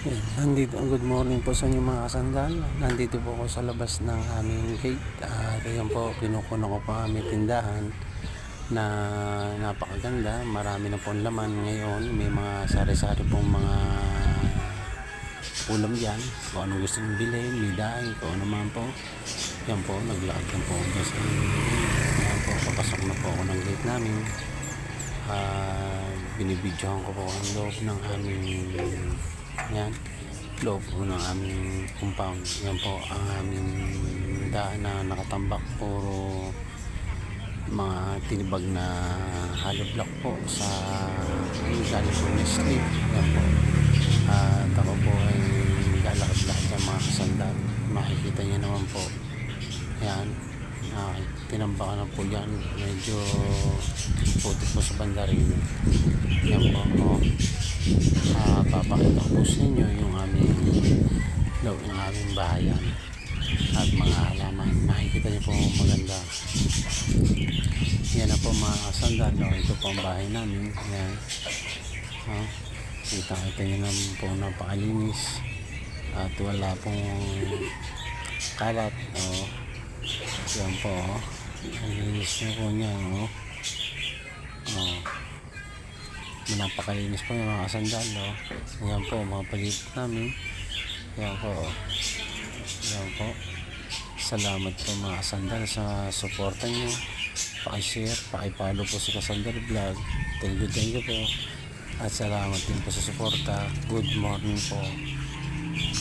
Good morning po sa inyo mga kasandal. Nandito po ako sa labas ng aming gate. Ayan po, kinukuha ko pa aming tindahan na napakaganda. Marami na pong laman ngayon. May mga sari-sari pong mga ulam dyan. Kung anong gusto nyo bilhin, may daing, kung ano man po. Yan po, naglakad na po ako sa ayan po, papasok na po ako ng gate namin. Binibidyohan ko po ang loob ng aming yan, loob po ng aming compound. Yan po ang aming daan na nakatambak, puro mga tinibag na hollow block po sa galing po Nestle. Yan po, at ako po ay lalakad-lakad ng mga kasandal. Makikita niyo naman po yan, tinambakan na po yan, medyo puti po sa banda rin. Yan po, papakita ko po sa inyo yung aming loob ng aming bahayan at mga halaman. Makikita niyo po maganda. Yan na po mga kasandal, ito po ang bahay namin. Yan, kita niyo naman po, napakalinis at wala pong kalat. Yan po, ang linis na po niya. Napakalinis po yung mga kasandal. Yan po mga paligid namin. Yan po, yan po. Salamat po mga kasandal sa suporta nyo. Pakishare, pakipollow po sa Kasandal Vlog. Thank you po. At salamat din po sa suporta. Good morning po.